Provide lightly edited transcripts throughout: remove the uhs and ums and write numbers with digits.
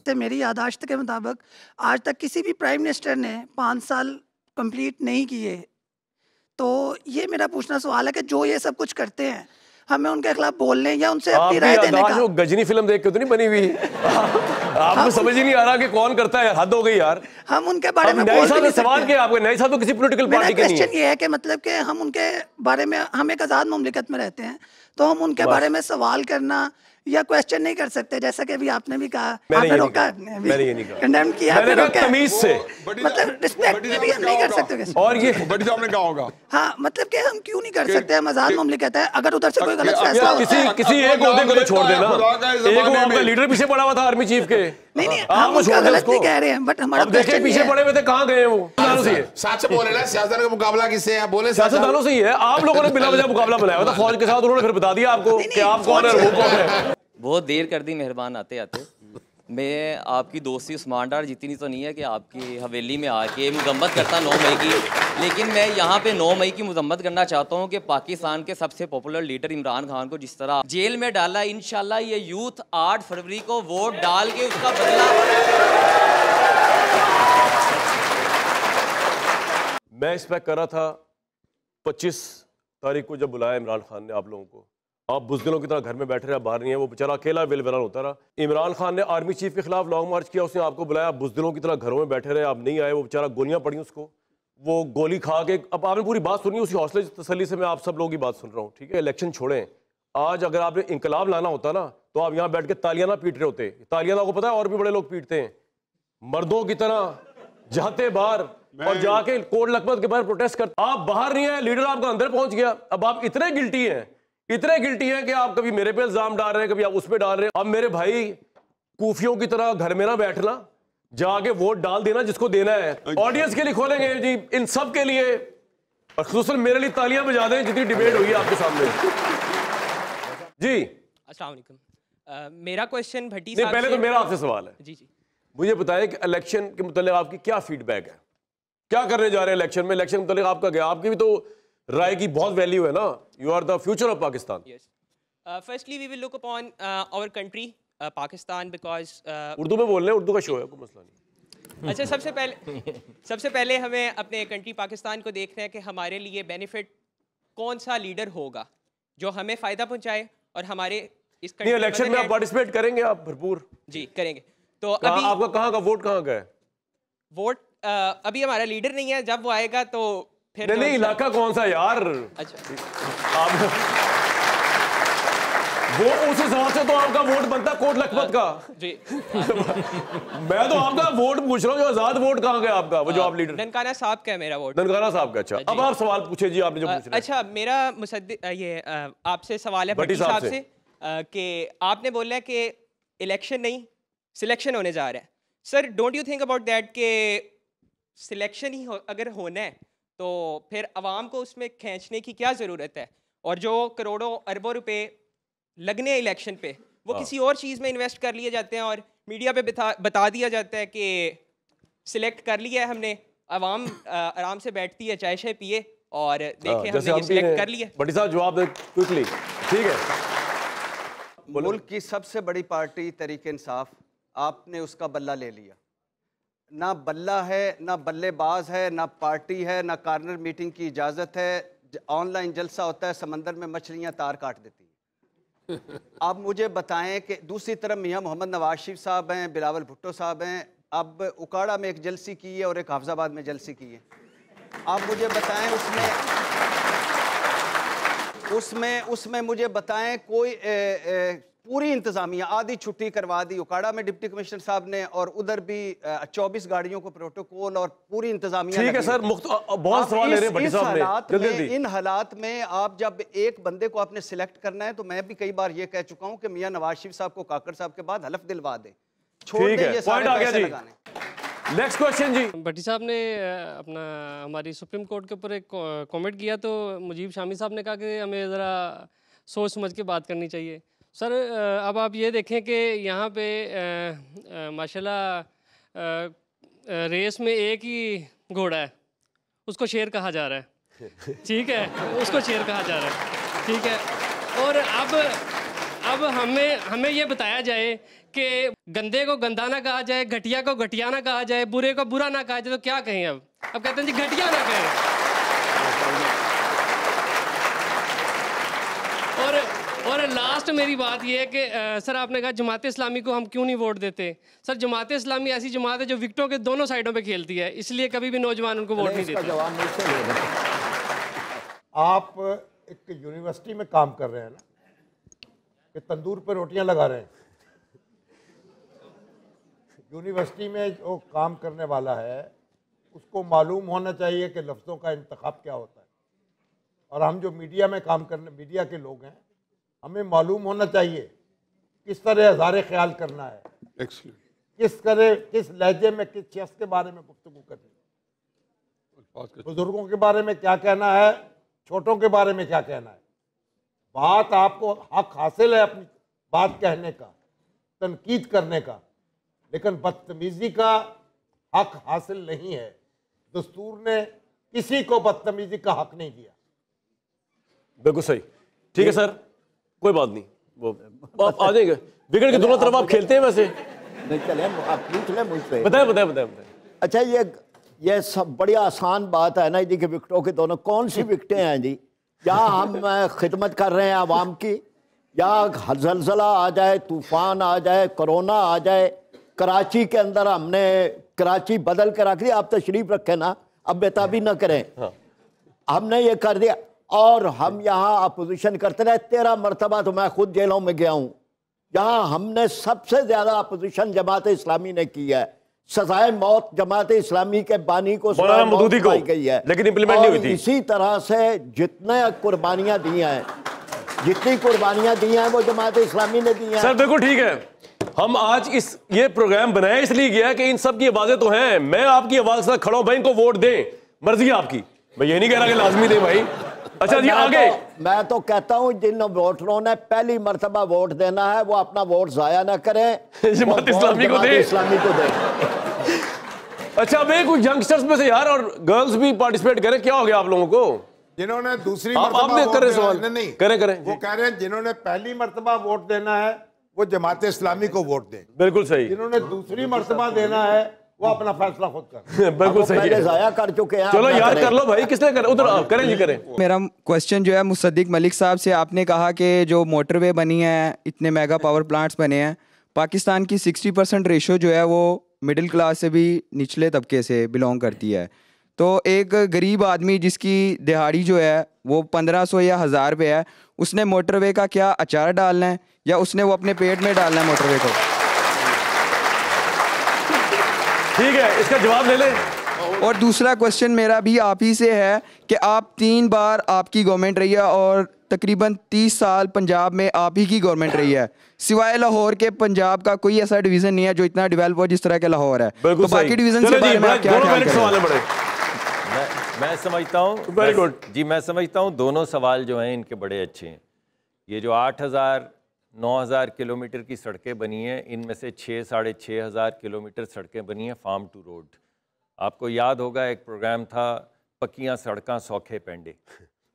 यादाश्त है, मेरी यादाश्त के मुताबिक आज तक किसी भी प्राइम मिनिस्टर ने 5 साल कंप्लीट नहीं किए। तो ये मेरा पूछना सवाल है कि जो ये सब कुछ करते हैं, हमें उनके खिलाफ बोलने या उनसे अपनी राय देने का। गजनी फिल्म देख के तो नहीं बनी हुई? आपको समझ ही नहीं आ रहा कि कौन करता है, हद हो गई यार। हम उनके बारे में बोल नहीं सवाल क्या आपके नए साहब तो किसी पॉलिटिकल पार्टी के नहीं है। क्वेश्चन ये है कि मतलब कि हम उनके बारे में, हम एक आज़ाद मुमलिकत में रहते हैं, तो हम उनके बारे में सवाल करना या क्वेश्चन नहीं कर सकते, जैसा कि अभी आपने भी कहा। मैंने ये नहीं कहा, कंडेम किया, मैंने कहा तमीज से, मतलब रिस्पेक्ट भी हम नहीं कर सकते। और ये बड़ी साहब ने कहा होगा, हाँ, मतलब कि हम क्यों नहीं कर सकते? हम आज़ाद मुमलिकत है, अगर उधर से कोई गलत फैसला किसी एक ओहदे को तो छोड़ देना। एक वो आपका लीडर पीछे पड़ा हुआ था आर्मी चीफ के, नहीं हम उसका गलत नहीं कह रहे हैं, बट हमारा देखे पीछे पड़े हुए थे, कहाँ गए वो? साथ से बोले ना, सियासतदान का मुकाबला किससे है? बोले सियासतदानों से ही है। आप लोगों ने बिना वजह मुकाबला बनाया था फौज के साथ, उन्होंने फिर बता दिया आपको कि आप कौन है, वो कौन है। बहुत देर कर दी मेहरबान आते आते। मैं आपकी दोस्ती उस्मान डार जितनी तो नहीं है कि आपकी हवेली में आके मजम्मत करता 9 मई की, लेकिन मैं यहाँ पे 9 मई की मजम्मत करना चाहता हूँ कि पाकिस्तान के सबसे पॉपुलर लीडर इमरान खान को जिस तरह जेल में डाला, इंशाल्लाह ये यूथ 8 फरवरी को वोट डाल के उसका बदला। मैं एक्सपेक्ट कर रहा था 25 तारीख को जब बुलाया इमरान खान ने आप लोगों को, आप बुज़दिलों की तरह घर में बैठे रहे, बाहर नहीं है, वो बेचारा अकेला वेलवेरान होता रहा। इमरान खान ने आर्मी चीफ के खिलाफ लॉन्ग मार्च किया, उसने आपको बुलाया, बुज़दिलों की तरह घरों में बैठे रहे, आप नहीं आए, वो बेचारा गोलियां पड़ी उसको, वो गोली खा के। अब आपने पूरी बात सुनी, उसी हौसले तसल्ली से मैं आप सब लोगों की बात सुन रहा हूँ, ठीक है? इलेक्शन छोड़ें, आज अगर आपने इंकलाब लाना होता ना तो आप यहाँ बैठ के तालियां ना पीट रहे होते। तालियां आपको पता है और भी बड़े लोग पीटते हैं, मर्दों की तरह जाते बाहर और जाके कोट लखपत के बाहर प्रोटेस्ट करते। आप बाहर नहीं है, लीडर आपका अंदर पहुंच गया। अब आप इतने गिल्टी हैं कि आप कभी मेरे पे इल्जाम डाल रहे हैं, कभी आप उस पे डाल रहे हैं। अब मेरे भाई कूफियों की तरह घर में ना बैठना, जाके वोट डाल देना जिसको देना है। ऑडियंस के लिए खोलेंगे जी, इन सब के लिए, और खुसूसन मेरे लिए तालियां बजा दें जितनी डिबेट हुई है आपके सामने। जी अस्सलाम वालेकुम। मेरा क्वेश्चन भट्टी साहब पहले तो मेरा आपसे सवाल है जी, मुझे बताएं कि इलेक्शन के मुतालिक आपकी क्या फीडबैक है, क्या करने जा रहे हैं इलेक्शन में? इलेक्शन के मुतालिक आपका क्या, आपकी भी तो राय की बहुत वैल्यू है ना, you are the future of Pakistan. Firstly we will look upon our country Pakistan because Urdu में बोल रहे हैं, उर्दू का शो है, कोई मसला नहीं। अच्छा, सबसे पहले हमें अपने कंट्री पाकिस्तान को देखना है कि हमारे लिए बेनिफिट कौन सा लीडर होगा जो हमें फ़ायदा पहुंचाए और हमारे इस कंट्री इलेक्शन में आप पार्टिसिपेट करेंगे? आप भरपूर जी करेंगे। तो अभी आपका कहाँ का वोट कहाँ का है? वोट अभी हमारा लीडर नहीं है, जब वो आएगा तो फिर नहीं, इलाका कौन सा यार? अच्छा आप वो उस हिसाब से तो आपका वोट बनता कोट लखपत का जी। मैं तो आपका वोट पूछ रहा हूँ, जो आजाद वोट कहाँ गया आपका, वो जो आप लीडर? ननकाना साहब का है मेरा वोट। ननकाना साहब का, अच्छा। अब आप सवाल पूछे जी, आपने जो पूछना है। अच्छा, मेरा आपसे सवाल है भट्टी साहब से कि आपने बोला है कि इलेक्शन नहीं सिलेक्शन होने जा रहा है। Sir, don't you think about that कि सिलेक्शन ही अगर होना है तो फिर अवाम को उसमें खींचने की क्या ज़रूरत है? और जो करोड़ों अरबों रुपए लगने इलेक्शन पे वो किसी और चीज़ में इन्वेस्ट कर लिए जाते हैं और मीडिया पे बता दिया जाता है कि सिलेक्ट कर लिया है हमने, अवाम आराम से बैठती है, चाय शाय पिए और देखें हमने ये सिलेक्ट कर लिया। भट्टी साहब जवाब दें क्विकली, ठीक है? मुल्क की सबसे बड़ी पार्टी तहरीक इंसाफ, आपने उसका बल्ला ले लिया। ना बल्ला है, ना बल्लेबाज है, ना पार्टी है, ना कॉर्नर मीटिंग की इजाज़त है। ऑनलाइन जलसा होता है, समंदर में मछलियाँ तार काट देती हैं। आप मुझे बताएं कि दूसरी तरफ मियाँ मोहम्मद नवाज शरीफ साहब हैं, बिलावल भुट्टो साहब हैं, अब उकाड़ा में एक जलसी की है और एक हाफजाबाद में जलसी की है। आप मुझे बताएं उसमें मुझे बताएं कोई पूरी इंतजामिया आधी छुट्टी करवा दी उकाड़ा में डिप्टी कमिश्नर साहब ने, और उधर भी 24 गाड़ियों को प्रोटोकॉल और पूरी इंतजामिया। ठीक है सर, बहुत सवाल ले रहे हैं भट्टी साहब ने। इन हालात में आप जब एक बंदे को आपने सिलेक्ट करना है, तो मैं भी कई बार ये कह चुका हूं कि मियां नवाज शरीफ साहब को काकर साहब के बाद हलफ दिलवा दे, छोड़ दे ये सारे पैसे लगाने। नेक्स्ट क्वेश्चन जी। भट्टी साहब ने अपना हमारी सुप्रीम कोर्ट के ऊपर एक कमेंट किया, तो मुजीब शामी साहब ने कहा कि हमें ज़रा सोच समझ के बात करनी चाहिए। सर, अब आप ये देखें कि यहाँ पे माशाल्लाह रेस में एक ही घोड़ा है, उसको शेर कहा जा रहा है, ठीक है, उसको शेर कहा जा रहा है, ठीक है। और अब हमें ये बताया जाए कि गंदे को गंदा ना कहा जाए, घटिया को घटिया ना कहा जाए, बुरे को बुरा ना कहा जाए, तो क्या कहें अब कहते हैं जी घटिया ना कहें। और लास्ट मेरी बात ये है कि सर आपने कहा जमात इस्लामी को हम क्यों नहीं वोट देते। सर जमात इस्लामी ऐसी जमात है जो विकेटों के दोनों साइडों पे खेलती है, इसलिए कभी भी नौजवान उनको वोट नहीं देते। आप एक यूनिवर्सिटी में काम कर रहे हैं ना, कि तंदूर पे रोटियां लगा रहे हैं। यूनिवर्सिटी में जो काम करने वाला है उसको मालूम होना चाहिए कि लफ्ज़ों का इंतखाब क्या होता है, और हम जो मीडिया में काम करने, मीडिया के लोग हैं, हमें मालूम होना चाहिए किस तरह हज़ारे ख्याल करना है, किस तरह किस लहजे में किस शख्स के बारे में गुफ्तगू करनी है, बुजुर्गों के बारे में क्या कहना है, छोटों के बारे में क्या कहना है। बात आपको हक हासिल है अपनी बात कहने का, तनकीद करने का, लेकिन बदतमीजी का हक हासिल नहीं है। दस्तूर ने किसी को बदतमीजी का हक नहीं दिया। बिल्कुल सही, ठीक है सर, कोई बात नहीं, वो आप आ जाएंगे। विकेट के दोनों तरफ आप खेलते हैं वैसे? नहीं चले, आप पूछ लें मुझसे। बताएं। अच्छा, ये सब बड़ी आसान बात है ना जी कि विकेटों के दोनों, कौन सी विकेटें हैं जी? यहाँ हम खिदमत कर रहे हैं आवाम की, या जलजला आ जाए, तूफान आ जाए, कोरोना आ जाए, कराची के अंदर हमने कराची बदल के रख दिया। आप तशरीफ रखें ना, अब बेताबी ना करें। हाँ। हमने ये कर दिया, और हम यहाँ अपोजिशन करते रहे। 13 मरतबा तो मैं खुद जेलों में गया हूँ। यहाँ हमने सबसे ज़्यादा अपोजिशन जमात इस्लामी ने की है। सजाए मौत जमात इस्लामी के बानी को सजाए मौत पाई गई है, लेकिन इंप्लीमेंट नहीं हुई थी। इसी तरह से जितने कुर्बानियाँ दी हैं, जितनी कुर्बानियाँ दी हैं वो जमात इस्लामी ने दी हैं। सर बिल्कुल ठीक है, हम आज ये प्रोग्राम बनाया इसलिए गया कि इन सब की आवाजें तो हैं। मैं आपकी आवाज के साथ खड़ा हूं भाई, इनको वोट दें, मर्जी है आपकी, मैं ये नहीं कह रहा कि लाजमी दें भाई। अच्छा जी आगे। मैं तो कहता हूं जिन वोटरों ने पहली मर्तबा वोट देना है वो अपना वोट जाया ना करें, जमात इस्लामी को दे। अच्छा भाई, कुछ यंगस्टर्स में से यार और गर्ल्स भी पार्टिसिपेट करें, क्या हो गया आप लोगों को? जिन्होंने दूसरी आप करें सवाल, नहीं करें वो कह रहे हैं जिन्होंने पहली मर्तबा वोट देना है वो जमात इस्लामी को वोट दें। बिल्कुल सही। जिन्होंने दूसरी मर्तबा देना है वो अपना फैसला खुद कर। बिल्कुल सही है, जाया कर चुके हैं। चलो यार कर लो भाई, किसने करे उधर करें जी करें। मेरा क्वेश्चन जो है मुसद्दिक मलिक साहब से, आपने कहा कि जो मोटरवे बनी है, इतने मेगा पावर प्लांट्स बने हैं, पाकिस्तान की 60% रेशो जो है वो मिडिल क्लास से भी निचले तबके से बिलोंग करती है। तो एक गरीब आदमी जिसकी दिहाड़ी जो है वो 1500 या 1000 रुपये है, उसने मोटरवे का क्या अचार डालना है या उसने वो अपने पेट में डालना है मोटरवे को? ठीक है, इसका जवाब ले लें। और दूसरा क्वेश्चन मेरा भी आप ही से है कि आप 3 बार आपकी गवर्नमेंट रही है और तकरीबन 30 साल पंजाब में आप ही की गवर्नमेंट रही है। सिवाय लाहौर के पंजाब का कोई ऐसा डिवीज़न नहीं है जो इतना डेवलप हो जिस तरह के लाहौर है। तो बाकी डिवीज़न से बारे में आप क्या ख्याल करें? मैं समझता हूँ, वेरी गुड जी, मैं समझता हूँ दोनों सवाल जो हैं इनके बड़े अच्छे हैं। ये जो 8,000-9,000 किलोमीटर की सड़कें बनी हैं, इनमें से 6,000-6,500 किलोमीटर सड़कें बनी हैं फार्म टू रोड। आपको याद होगा एक प्रोग्राम था पक्कियाँ सड़कां सौखे पेंडे।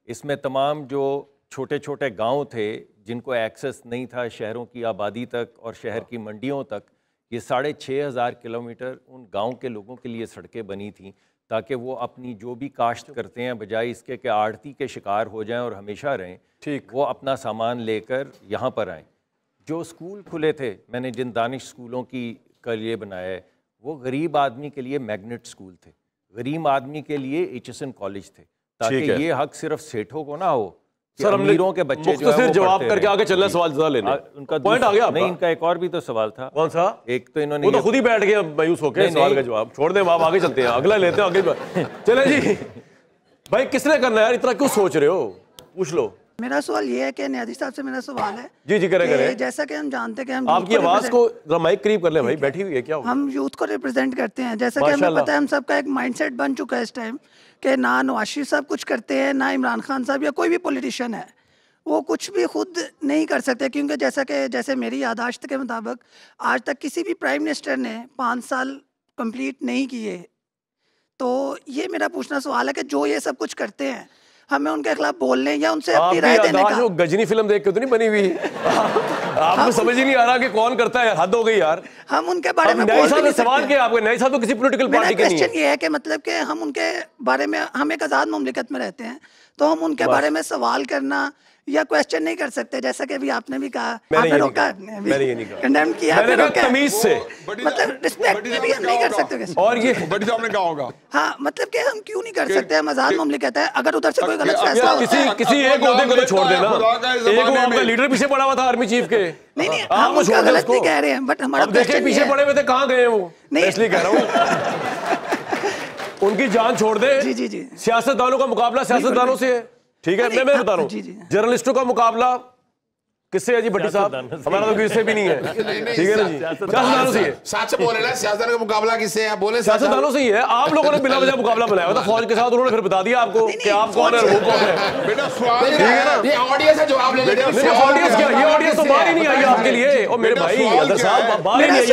इसमें तमाम जो छोटे छोटे गांव थे जिनको एक्सेस नहीं था शहरों की आबादी तक और शहर की मंडियों तक, ये 6,500 किलोमीटर उन गांव के लोगों के लिए सड़कें बनी थी ताकि वो अपनी जो भी काश्त करते हैं बजाय इसके कि आड़ती के शिकार हो जाएं और हमेशा रहें, ठीक, वो अपना सामान लेकर यहाँ पर आएँ। जो स्कूल खुले थे, मैंने जिन दानिश स्कूलों की का लिए बनाया है, वो गरीब आदमी के लिए मैग्नेट स्कूल थे, गरीब आदमी के लिए एचएसएन कॉलेज थे, ताकि ये हक सिर्फ सेठों को ना हो। सर अमीरों के बच्चे जो है जवाब करके आगे चलना, सवाल ज़्यादा लेने उनका पॉइंट आ गया। नहीं, इनका एक और भी तो सवाल था। कौन सा? एक तो इन्होंने वो तो खुद ही बैठ गए मायूस होकर सवाल का जवाब छोड़ दें, आप आगे चलते हैं, अगला लेते हैं आगे। चले जी भाई, किसने करना है यार, इतना क्यों सोच रहे हो, पूछ लो। मेरा सवाल ये है कि न्याजी साहब से मेरा सवाल है। जी करें। जैसा कि हम जानते हैं कि हम आपकी आवाज को माइक करीब कर ले भाई, बैठी हुई है क्या? हम यूथ को रिप्रेजेंट करते हैं, जैसा कि हमें पता है, हम सबका एक माइंडसेट बन चुका है इस टाइम कि ना नवाज शरीफ साहब कुछ करते हैं, ना इमरान खान साहब या कोई भी पॉलिटिशियन है वो कुछ भी खुद नहीं कर सकते, क्योंकि जैसे मेरी यादाश्त के मुताबिक आज तक किसी भी प्राइम मिनिस्टर ने 5 साल कंप्लीट नहीं किए। तो ये मेरा पूछना सवाल है कि जो ये सब कुछ करते हैं, हमें उनके खिलाफ बोलने या उनसे अपनी राय देने का। जो गजनी फिल्म देख के तो नहीं बनी हुई आपको समझ ही नहीं आ रहा कि कौन करता है, हद हो गई यार। हम उनके बारे में बोल नहीं सवाल क्या आपके नए साहब तो किसी पॉलिटिकल पार्टी के नहीं है। क्वेश्चन ये है कि मतलब कि हम उनके बारे में, हम एक आज़ाद मुमलिकत में रहते हैं तो हम उनके बारे में सवाल करना या क्वेश्चन नहीं कर सकते, जैसा कि अभी आपने भी कहा, आपने रोका, कंडेम किया, आपने रोका तमीज से, मतलब रिस्पेक्ट भी हम नहीं कर सकते। और ये बड़ी साहब ने कहा होगा, हाँ मतलब कि हम क्यों नहीं कर सकते, हम आजाद मुमलिकत है, अगर उधर से कोई गलत फैसला होता है किसी एक ओहदे को तो छोड़ देना, एक आपका लीडर पीछे पड़ा हुआ था आर्मी चीफ के, नहीं हम उसका गलत नहीं कह रहे हैं, बट हमारा देखे पीछे पड़े हुए थे, कहाँ गए वो, इसलिए कह रहा हूँ उनकी जान छोड़ दे। जी जी जी, सियासतदानों का मुकाबला सियासतदानों से है, ठीक है, मैं बता रहा हूँ जर्नलिस्टों का मुकाबला किससे है जी भट्टी साहब, हमारा तो किससे भी नहीं है, ठीक है ना जी, सियासतदानों से है। सच बोले ना, सियासतदान का मुकाबला किससे है, बोले सियासतदानों से ही है। आप लोगों ने बिना वजह मुकाबला बनाया हुआ था फौज के साथ, उन्होंने फिर बता दिया आपको कि आप कौन है वो कौन है। बेटा सवाल ठीक है ना, ये ऑडियंस है, जवाब ले लेते हैं। ऑडियंस क्या, ये ऑडियंस तो बाहर ही नहीं आई आपके लिए, और मेरे भाई अदर साहब बाहर ही नहीं आई।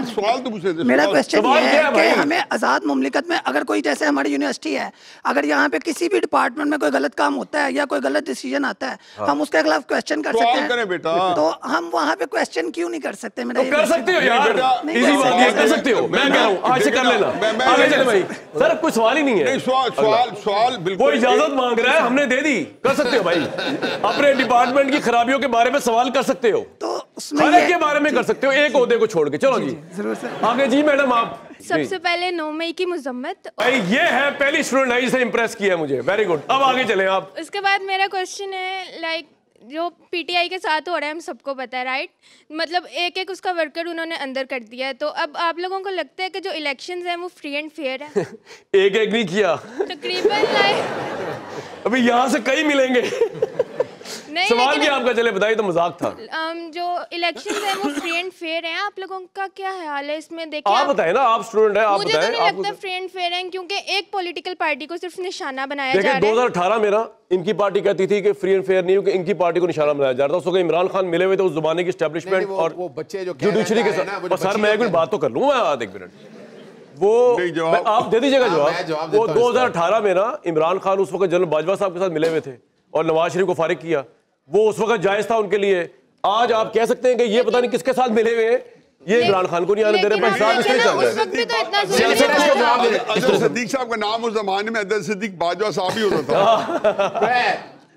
सवाल तो मुझे मेरा क्वेश्चन ये है कि हमें आजाद मुमलिकत में अगर कोई, जैसे हमारी यूनिवर्सिटी है, अगर यहाँ पे किसी भी डिपार्टमेंट में कोई गलत काम होता है या कोई गलत डिसीजन आता है, हम उसके खिलाफ क्वेश्चन कर सकते हैं, तो हम वहाँ पे क्वेश्चन क्यों नहीं कर सकते? मेरा तो कर सकते हो यार, इजी बात है, कर सकते हो, मैं कह रहा हूँ आज से कर लेना, आगे चले भाई। सर कुछ सवाल ही नहीं है, सवाल बिल्कुल, वो इजाजत मांग रहा है, हमने दे दी, कर सकते हो भाई, अपने डिपार्टमेंट की खराबियों के बारे में सवाल कर सकते हो, तो हर एक के बारे में कर सकते हो, एक ओहदे को छोड़ के। चलो जी जरूर सर, आगे जी मैडम आप। सबसे पहले 9 मई की मुजम्मत, ये है पहली स्टूडेंट आई से इम्प्रेस किया मुझे, वेरी गुड। अब आगे चले आप। उसके बाद मेरा क्वेश्चन है, लाइक जो पीटीआई के साथ हो रहा है हम सबको पता है, राइट, मतलब एक एक उसका वर्कर उन्होंने अंदर कर दिया है, तो अब आप लोगों को लगता है कि जो इलेक्शंस हैं वो फ्री एंड फेयर है? एक एक नहीं किया, तकरीबन लाइक अभी यहाँ से कई मिलेंगे। नहीं, सवाल क्या आपका, चले बताइए, तो मजाक था। जो इलेक्शंस हैं वो फ्री एंड फेयर हैं, आप लोगों का क्या ख्याल है इसमें? देखिए आप बताएं ना, आप स्टूडेंट हैं, आप मुझे बताएं। तो नहीं लगता फ्री एंड फेयर है, क्योंकि एक पॉलिटिकल पार्टी को सिर्फ निशाना बनाया जा रहा है। 2018 में ना इनकी पार्टी कहती थी कि फ्री एंड फेयर नहीं, क्योंकि इनकी पार्टी को निशाना बनाया जा रहा था। उस वक्त इमरान खान मिले हुए थे, उस जमाने की एस्टेब्लिशमेंट और वो बच्चे जो जुडिशरी के साथ। सर मैं एक बात तो कर लूँ, एक मिनट, वो आप दे दीजिएगा जवाब। वो 2018 में ना इमरान खान उस वक्त जनरल बाजवा साहब के साथ मिले हुए थे और नवाज शरीफ को फारिग किया, वो उस वक्त जायज था उनके लिए। आज आप कह सकते हैं कि ये पता नहीं किसके साथ मिले हुए हैं, ये इमरान खान को नहीं आने दे रहे। पंजाब इसलिए चल रहा है। अदर सिद्दीक साहब का नाम उस जमाने में अदर सिद्दीक बाजवा साहब ही होता था।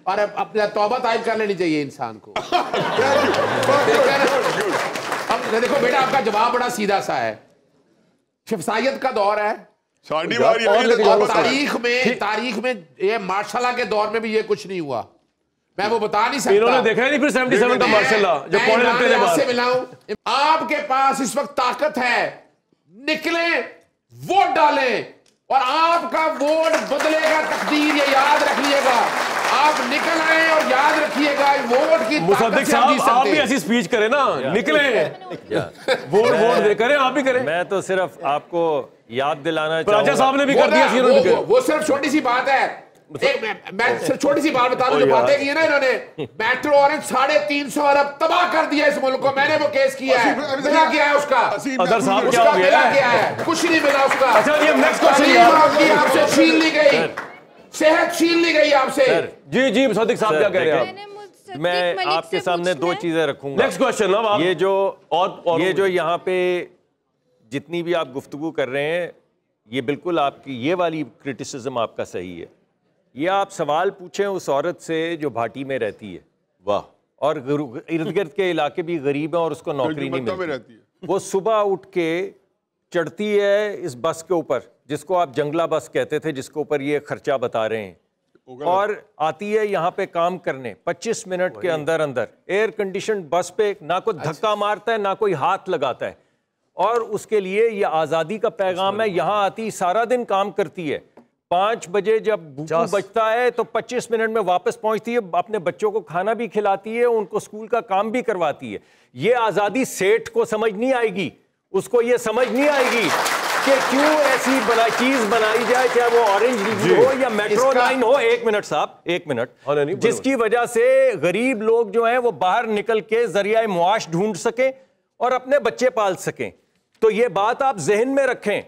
और अपना तौबा तायब कर लेनी चाहिए इंसान को। अब देखो बेटा, आपका जवाब बड़ा सीधा सा है, शफसायत का दौर है, और तारीख में ये मार्शल के दौर में भी ये कुछ नहीं हुआ, मैं वो बता नहीं सकता। इन्होंने देखा ही नहीं फिर 77 का मार्शल जो पौने लगते थे बाहर। मिलाऊं, आपके पास इस वक्त ताकत है, निकले वोट डालें और आपका वोट बदलेगा तकदीर, ये याद रखिएगा। आप निकल आए और याद रखिएगा वोट की मुसद्दिक साहब, आप भी ऐसी स्पीच करें ना, निकले वोट दे करें, आप भी करें। मैं तो सिर्फ आपको याद दिलाना राजा साहब ने भी कर दिया, वो सिर्फ छोटी सी बात है। मैं सिर्फ छोटी सी बात बता दूं, जो बातें की है ना इन्होंने, मेट्रो ऑरेंज 350 अरब तबाह कर दिया इस मुल्क को, मैंने वो केस किया है, मिला क्या है उसका? अदर साहब क्या हो गया है? कुछ नहीं मिला उसका। अच्छा ये नेक्स्ट क्वेश्चन, आपसे छीन ली गई, सेहत छीन ली गई आपसे। जी जी सदिक साहब क्या कह रहे हैं आप? मैं आपके सामने दो चीजें रखूंगा। नेक्स्ट क्वेश्चन अब ये जो और ये जो यहाँ पे जितनी भी आप गुफ्तगू कर रहे हैं, ये बिल्कुल आपकी ये वाली क्रिटिसिज्म आपका सही है। ये आप सवाल पूछें उस औरत से जो भाटी में रहती है, वाह, और इर्द गिर्द के इलाके भी गरीब हैं और उसको नौकरी नहीं मिलती, वो सुबह उठ के चढ़ती है इस बस के ऊपर, जिसको आप जंगला बस कहते थे, जिसके ऊपर ये खर्चा बता रहे हैं, और आती है यहाँ पे काम करने 25 मिनट के अंदर अंदर एयर कंडीशन बस पे, ना कोई धक्का मारता है ना कोई हाथ लगाता है, और उसके लिए ये आज़ादी का पैगाम है। यहाँ आती सारा दिन काम करती है, 5 बजे जब बुकू बजता है तो 25 मिनट में वापस पहुंचती है, अपने बच्चों को खाना भी खिलाती है, उनको स्कूल का काम भी करवाती है। ये आज़ादी सेठ को समझ नहीं आएगी, उसको ये समझ नहीं आएगी कि क्यों ऐसी चीज बनाई जाए, चाहे वो ऑरेंज रिव्यू हो या मेट्रो लाइन हो। 1 मिनट साहब, 1 मिनट, जिसकी वजह से गरीब लोग जो हैं वो बाहर निकल के जरिया मुआश ढूंढ सकें और अपने बच्चे पाल सकें। तो ये बात आप जहन में रखें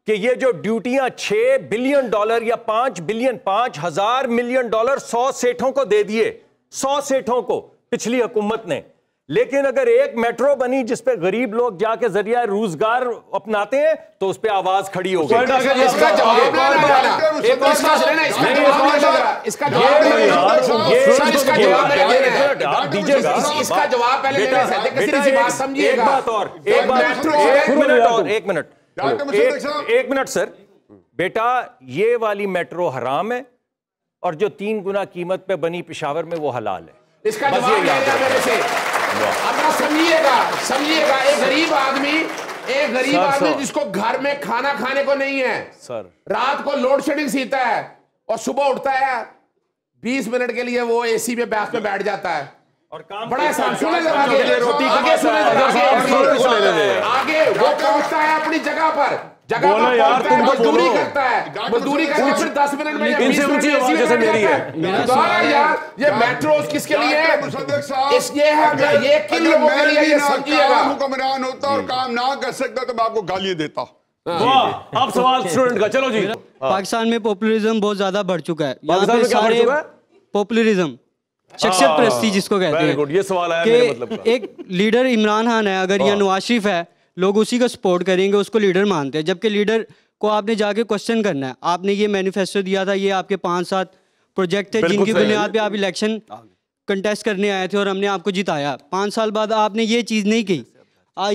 कि ये जो ड्यूटियां $6 बिलियन या $5,000 मिलियन 100 सेठों को दे दिए, 100 सेठों को पिछली हुकूमत ने। लेकिन अगर एक मेट्रो बनी जिस पे गरीब लोग जाके जरिया रोजगार अपनाते हैं तो उस पे आवाज खड़ी हो गई। एक मिनट सर, बेटा ये वाली मेट्रो हराम है और जो 3 गुना कीमत पे बनी पेशावर में वो हलाल है। इसका जवाब मेरे से अब समझिएगा, एक गरीब आदमी जिसको घर में खाना खाने को नहीं है सर, रात को लोड शेडिंग सीता है और सुबह उठता है 20 मिनट के लिए वो एसी में बैठ में बैठ जाता है और काम बड़ा आसान। सुने आगे वो पहुंचता है अपनी जगह पर मजदूरी करता है, मजदूरी करके फिर 10 मिनट में इनसे ऊंची आवाज जैसे मेरी है यार। ये मेट्रो किसके लिए है? ये किन लोगों के लिए? ये समझिएगा, हुक्मरान होता और काम ना कर सकता तो मैं आपको गालियां देता। अब सवाल स्टूडेंट का, चलो जी। पाकिस्तान में पॉपुलरिज्म बहुत ज्यादा बढ़ चुका है। यहाँ पे सारे पॉपुलरिज्म, शख्सियत परस्ती जिसको कहते हैं, ये सवाल है मेरे मतलब का। एक लीडर इमरान खान है, अगर या नवाज शरीफ है, लोग उसी को सपोर्ट करेंगे, उसको लीडर मानते हैं। जबकि लीडर को आपने जाके क्वेश्चन करना है। आपने ये मैनिफेस्टो दिया था, ये आपके 5-7 प्रोजेक्ट थे जिनकी बुनियाद पे आप इलेक्शन कंटेस्ट करने आए थे और हमने आपको जिताया। 5 साल बाद आपने ये चीज़ नहीं की।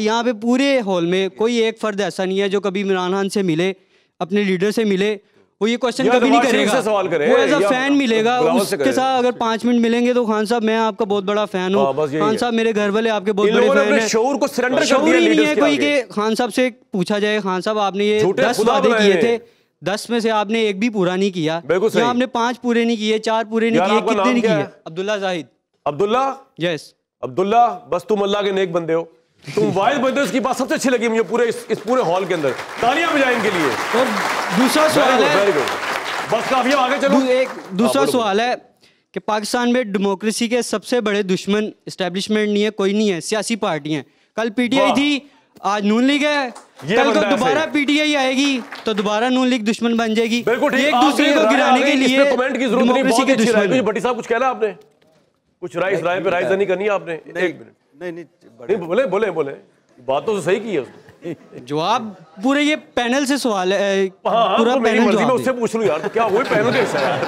यहाँ पे पूरे हॉल में कोई एक फर्द ऐसा नहीं है जो कभी इमरान खान से मिले, अपने लीडर से मिले, वो ये क्वेश्चन कभी नहीं करेगा। वो एज अ फैन मिलेगा, उसके साथ अगर 5 मिनट मिलेंगे तो खान साहब मैं आपका बहुत बड़ा फैन हूँ, खान साहब मेरे घर वाले आपके बहुत बड़े फैन हैं। शऊर को सरेंडर कर दिया नहीं है कोई कि खान साहब से पूछा जाए, खान साहब आपने ये 10 वादे किए थे, 10 में से आपने एक भी पूरा नहीं किया, या आपने 5 पूरे नहीं किए, 4 पूरे नहीं किए, कितने नहीं किए? अब्दुल्ला जाहिद। अब्दुल्ला? यस अब्दुल्ला, बस तुम अल्लाह के नेक बंदे हो, तुम वाइज बंदे हो। इसकी बात सबसे अच्छी लगी मुझे पूरे इस पूरे हॉल के अंदर, तालियां बजाएं इनके लिए। और दूसरा सवाल है, बस काफी आगे चलो। एक दूसरा सवाल है कि पाकिस्तान में डेमोक्रेसी के सबसे बड़े दुश्मन एस्टेब्लिशमेंट नहीं है, कोई नहीं है, सियासी पार्टियां। कल पीटीआई थी, आज नून लीग है, कल को दोबारा पीटीआई आएगी तो दोबारा नून लीग दुश्मन बन जाएगी। एक दूसरे को गिराने के लिए कमेंट की जरूरत नहीं, बहुत अच्छी राय। भट्टी साहब कुछ कहना आपने? कुछ राय पे राय नहीं करनी आपने? एक मिनट नहीं, बोले बात तो सही की है। जवाब पूरे ये पैनल से सवाल है, पूरा पैनल मर्जी में उससे पूछ लूं यार, तो क्या हुए पैनल के हिस्सा यार,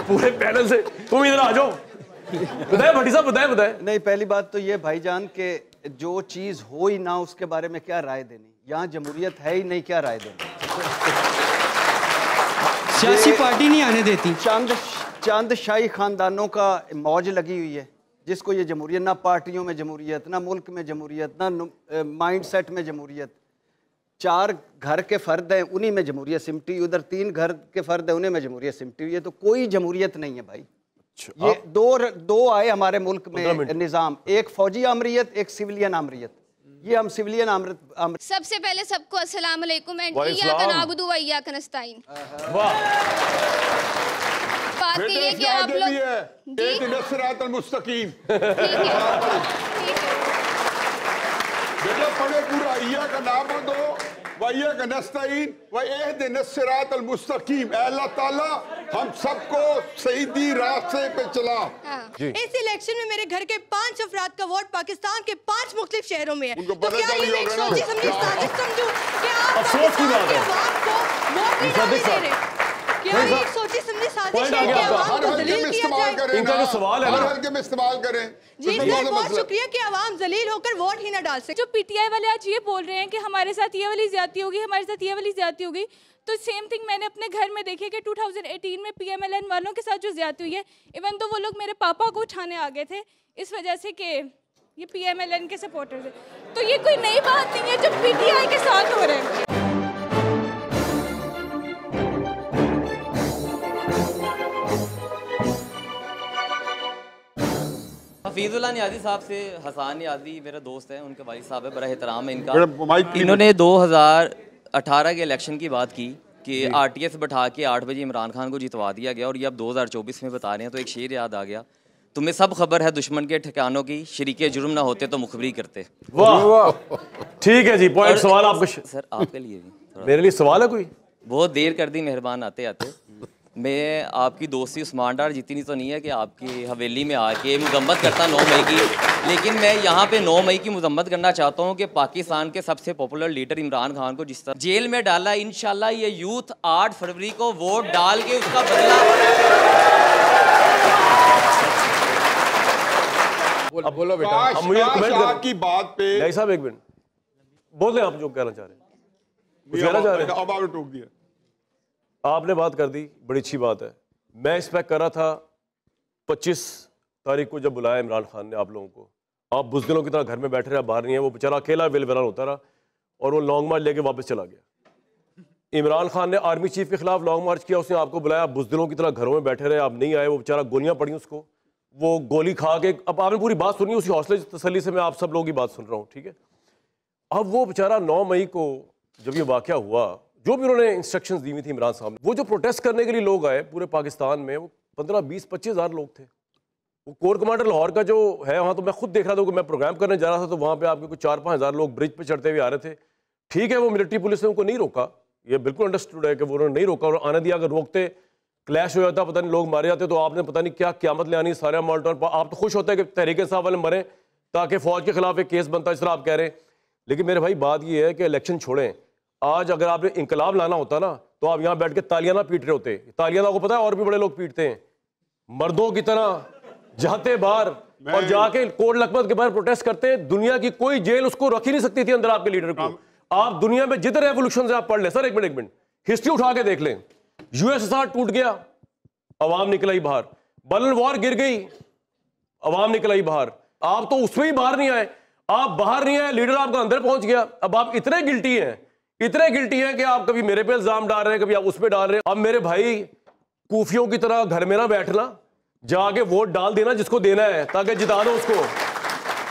पूरे पैनल से। तुम इधर आ जाओ, बताए भट्टी साहब, बताए। नहीं, पहली बात तो ये भाईजान के जो चीज हो ही ना उसके बारे में क्या राय देनी? यहाँ जमहूरियत है ही नहीं, क्या राय देनी? सियासी पार्टी नहीं आने देती। चंद शाही खानदानों का मौज लगी हुई है जिसको ये जमहूरियत, ना पार्टियों में जमहूरियत, ना मुल्क में जमहूरियत, ना माइंड सेट में जमहूरियत। 4 घर के फर्द हैं, उन्हीं में जमहूरियत सिमटी, उधर 3 घर के फर्द हैं, उन्हीं में जमहूरियत सिमटी हुई है। तो कोई जमहूरियत नहीं है भाई। ये दो आए हमारे मुल्क में निज़ाम, एक फौजी आमरीत, एक सिविलियन आमरीत। ये हम सिविलियन आमरीत। सबसे पहले सबको अस्सलाम वालेकुम एंड इय्याका नअबुदु व इय्याका नस्तईन। बात ये कि आप लोग एक सिरातल मुस्तकीम पढ़े पूरा इय्याका नअबुदु व इय्याका नस्तईन व इहदिनस सिरातल मुस्तकीम। अल्लाह ताला हम सबको सीधी रास्ते पे चला। इस इलेक्शन में मेरे घर के 5 अफराद का वोट पाकिस्तान के 5 मुख्तलिफ शहरों में है। तो क्या ये एक सोची समझी साजिश समझूं कि आप पाकिस्तान के अवाम को वोट नहीं डालने दे रहे? क्या ये एक सोची समझी साजिश है कि अवाम को जलील किया जाए? इनका जो सवाल है, हर हल्के में इस्तेमाल करें। जी सर, बहुत शुक्रिया कि अवाम जलील होकर वोट ही ना डाल सके। जो पीटीआई वाले आज ये बोल रहे हैं कि हमारे साथ ये वाली ज्यादती होगी, हमारे साथ ये वाली ज्यादती होगी, तो सेम थिंग मैंने अपने घर में देखी कि 2018 में पीएमएलएन वालों के साथ जो ज्यादती हुई है, इवन तो वो लोग मेरे पापा को उठाने आ गए थे इस वजह से कि ये पीएमएलएन के सपोर्टर थे। तो ये कोई नई बात नहीं है जो पीटीआई के साथ हो रहे हैं। हफीजुल्लाह नियाज़ी साहब से, हसन नियाज़ी मेरा दोस्त है, उनके वालिद साहब है, बड़ा एहतराम है इनका। इन्होंने 2018 के इलेक्शन की बात की कि आरटीएस बैठा के 8 बजे इमरान खान को जितवा दिया गया और ये अब 2024 में बता रहे हैं। तो एक शेर याद आ गया, तुम्हें सब खबर है दुश्मन के ठिकानों की, शरीके जुर्म ना होते तो मुखबरी करते। वाह, ठीक है जी, पॉइंट। सवाल आपका सर, आपके लिए भी मेरे लिए सवाल है कोई? बहुत देर कर दी मेहरबान आते आते। मैं आपकी दोस्ती उस्मान डार जितनी तो नहीं है कि आपकी हवेली में आके मजम्मत करता 9 मई की, लेकिन मैं यहाँ पे 9 मई की मजम्मत करना चाहता हूँ कि पाकिस्तान के सबसे पॉपुलर लीडर इमरान खान को जिस तरह जेल में डाला, इंशाल्लाह ये यूथ 8 फरवरी को वोट डाल के उसका बदला। बोलो बेटा की बात पे नहीं साहब, एक मिनट बोले, आप जो कहना चाह रहे हैं। अब आपने टोक दिया, आपने बात कर दी, बड़ी अच्छी बात है। मैं एक्सपेक्ट कर रहा था 25 तारीख को जब बुलाया इमरान खान ने आप लोगों को, आप बुज़दिलों की तरह घर में बैठे रहे, बाहर नहीं है। वो बेचारा अकेला वेल-वेरान होता रहा और वो लॉन्ग मार्च लेके वापस चला गया। इमरान खान ने आर्मी चीफ के खिलाफ लॉन्ग मार्च किया, उसने आपको बुलाया, बुज़दिलों की तरह घरों में बैठे रहे, आप नहीं आए। वो बेचारा गोलियां पड़ी उसको, वो गोली खा के, अब आपने पूरी बात सुनी, उसी हौसले तसल्ली से मैं आप सब लोगों की बात सुन रहा हूँ, ठीक है। अब वो बेचारा 9 मई को जब ये वाक़या हुआ, जो भी उन्होंने इंस्ट्रक्शंस दी हुई थी इमरान साहब ने, वो जो प्रोटेस्ट करने के लिए लोग आए पूरे पाकिस्तान में, वो 15, 20, 25 हज़ार लोग थे। वो कोर कमांडर लाहौर का जो है वहाँ, तो मैं खुद देख रहा था कि मैं प्रोग्राम करने जा रहा था, तो वहाँ पे आपके कुछ 4-5 हज़ार लोग ब्रिज पे चढ़ते हुए आ रहे थे। ठीक है, वो मिलिट्री पुलिस ने उनको नहीं रोका, ये बिल्कुल अंडरस्टूड है कि वो उन्होंने नहीं रोका और आने दिया। अगर रोकते, क्लैश हो जाता, पता नहीं लोग मारे जाते, तो आपने पता नहीं क्या क़यामत ले आनी सारे माल्टन। आप तो खुश होते हैं कि तहरीक इंसाफ वाले मरे ताकि फ़ौज के खिलाफ एक केस बनता, इस तरह आप कह रहे हैं। लेकिन मेरे भाई बात ये है कि इलेक्शन छोड़ें, आज अगर आपने इंकलाब लाना होता ना, तो आप यहाँ बैठ के तालियां ना पीट रहे होते। तालियां आपको पता है और भी बड़े लोग पीटते हैं, मर्दों की तरह जाते बाहर और जाके कोट लखपत के बाहर प्रोटेस्ट करते। दुनिया की कोई जेल उसको रख ही नहीं सकती थी अंदर आपके लीडर को। आप दुनिया में जितने रेवोल्यूशन आप पढ़ लें, सर एक मिनट हिस्ट्री उठा के देख लें। यूएसएसआर टूट गया, अवाम निकल आई बाहर। बर्लिन वॉर गिर गई, अवाम निकल आई बाहर। आप तो उसमें ही बाहर नहीं आए, आप बाहर नहीं आए, लीडर आपका अंदर पहुंच गया। अब आप इतने गिल्टी हैं कि आप कभी मेरे पे इल्जाम डाल रहे हैं, कभी आप उस पे डाल रहे हैं। अब मेरे भाई कूफियों की तरह घर में ना बैठना, जाके वोट डाल देना जिसको देना है, ताकि जिता दो उसको,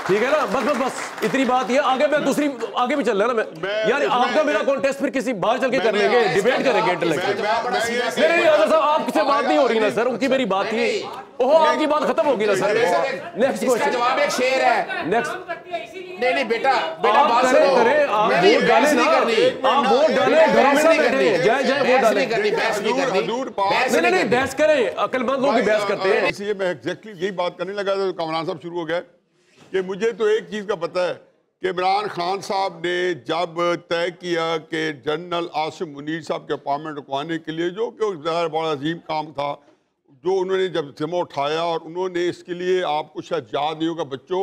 ठीक है ना। बस इतनी बात है। आगे मैं दूसरी आगे भी चल रहा है ना मैं यार, आपका मेरा कॉन्टेस्ट फिर किसी बाहर चल के कर लेंगे, डिबेट करेंगे इंटेलेक्चुअल। नहीं सर, आपसे बात नहीं हो रही ना सर, उनकी मेरी बात थी। ओहो, आपकी बात खत्म होगी ना सर। नेक्स्ट क्वेश्चन, जवाब एक शेर है। नेक्स्ट नहीं बेटा बात सुनो, आप वोट डालें ना, आप वोट डालें, घरों में नहीं बैठे, जय वोट डालें। नहीं बहस करें, अक्लमंद लोग भी बहस करते हैं। इसलिए मैं एग्जैक्टली यही बात करने लगा था, कामरान साहब शुरू हो गए कि मुझे तो एक चीज़ का पता है कि इमरान खान साहब ने जब तय किया कि जनरल आसिम मुनीर साहब के अपॉइंटमेंट रुकवाने के लिए, जो कि बड़ा अजीम काम था, जो उन्होंने जब जिम्मा उठाया, और उन्होंने इसके लिए, आपको शायद याद नहीं होगा बच्चों,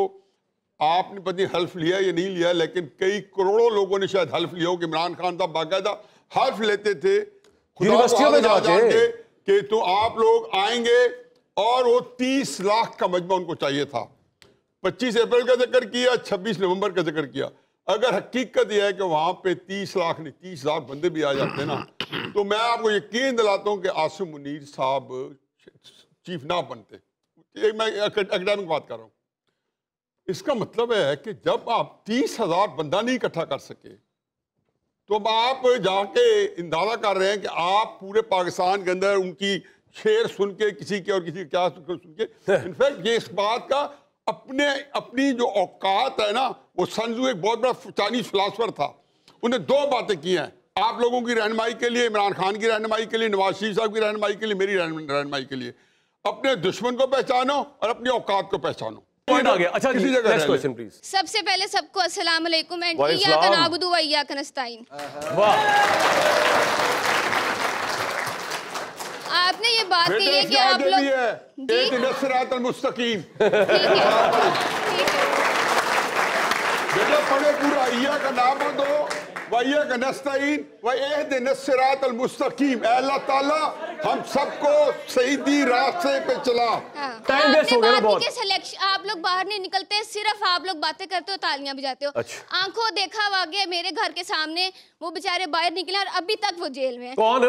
आपने पता नहीं हल्फ लिया या नहीं लिया, लेकिन कई करोड़ों लोगों ने शायद हल्फ लिया हो कि इमरान खान साहब बाकायदा हल्फ लेते थे यूनिवर्सिटियों में जाके कि तो आप लोग आएंगे, और वो 30 लाख का मजमा उनको चाहिए था। 25 अप्रैल का जिक्र किया, 26 नवंबर का जिक्र किया। अगर हकीकत यह है कि वहां पे 30 लाख नहीं 30 लाख बंदे भी आ जाते ना, तो मैं आपको यकीन दिलाता हूं कि आसिम मुनीर साहब चीफ ना बनते। मैं एकेडमिक बात कर रहा हूं। इसका मतलब है कि जब आप 30,000 बंदा नहीं इकट्ठा कर सके, तो अब आप जाके अंदाजा कर रहे हैं कि आप पूरे पाकिस्तान के अंदर उनकी शेर सुन के, किसी के और किसी क्या सुन के, इनफैक्ट ये इस बात का अपनी जो औकात है ना, वो संजू एक बहुत बड़ा चाइनीज फिलासफर था, उन्हें 2 बातें की हैं आप लोगों की रहनुमाई के लिए, इमरान खान की रहनुमाई के लिए, नवाज शरीफ साहब की रहनुमाई के लिए, मेरी रहनुमाई के लिए। अपने दुश्मन को पहचानो और अपनी औकात को पहचानो। पॉइंट आ गया। अच्छा, नेक्स्ट क्वेश्चन प्लीज। सबसे पहले सबको अस्सलाम वालेकुम एंड इय्याका नअबुदु व इय्याका नस्तईन। वाह, आपने ये बात कही है कि आप लोग इहदिनस्सिरातल मुस्तकीम, बेटा पढ़े पूरा, इय्याका नअबुदु व इय्याका नस्तईन व इहदिनस्सिरातल मुस्तकीम। अल्लाह ताला हम सबको सीधी रास्ते पे चला। टाइम वेस्ट हो गया बहुत। आप लोग बाहर नहीं निकलते, सिर्फ आप लोग बातें करते हो, तालियां बजाते हो। आंखों देखा वाकया मेरे घर के सामने वो बेचारे बाहर निकले और अभी तक वो जेल में। कौन?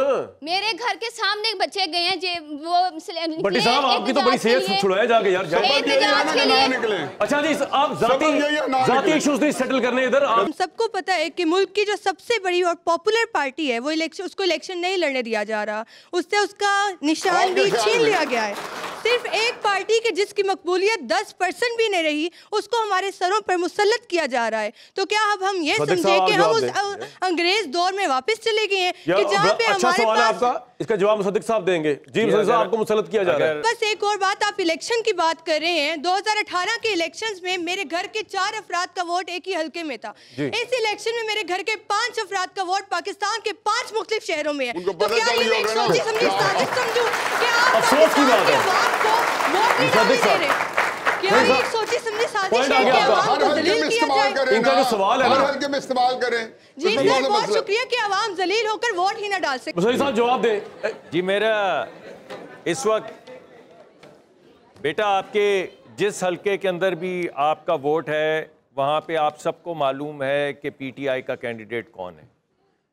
मेरे घर के सामने बच्चे गए हैं, वो बट्टी साहब आपकी तो बड़ी सेहत छुड़ाया जाके यार। अच्छा जी, आप जाती इश्यूज नहीं सेटल करने इधर। हम सबको पता है कि मुल्क की जो सबसे बड़ी और पॉपुलर पार्टी है, वो उसको इलेक्शन नहीं लड़ने दिया जा रहा, उससे उसका निशान भी छीन लिया गया है। सिर्फ एक पार्टी के जिसकी मकबूलियत 10% भी नहीं रही, उसको हमारे सरों पर मुसल्लत किया जा रहा है। तो क्या अब हम ये समझे कि हम उस अंग्रेज दौर में वापस चले गए हैं कि जहाँ पे अच्छा हमारे सवाल है पास आपका, इसका जवाब मुसद्दिक साहब देंगे। जी मुसद्दिक साहब, आपको मुसल्लत किया जा रहा है। बस एक और बात, आप इलेक्शन की बात कर रहे हैं। 2018 के इलेक्शंस में मेरे घर के 4 अफराद का वोट एक ही हल्के में था। इस इलेक्शन में मेरे घर के 5 अफराद का वोट पाकिस्तान के 5 मुख्तलिफ शहरों में है। तो क्या ये मैं सोची समझी साजिश समझूं कि आप पाकिस्तान के अवाम को वोट नहीं डालने दे रहे? क्या ये सोची समझी साजिश है कि अवाम को जलील किया जाए? इनका जो सवाल है ना, हर हल्के में इस्तेमाल करें। जी सर, बहुत शुक्रिया कि अवाम जलील होकर वोट ही ना डाल सके। मुसद्दिक साहब जवाब दें। जी मेरा इस वक्त बेटा आपके जिस हलके के अंदर भी आपका वोट है वहाँ पे आप सबको मालूम है कि पीटीआई का कैंडिडेट कौन है।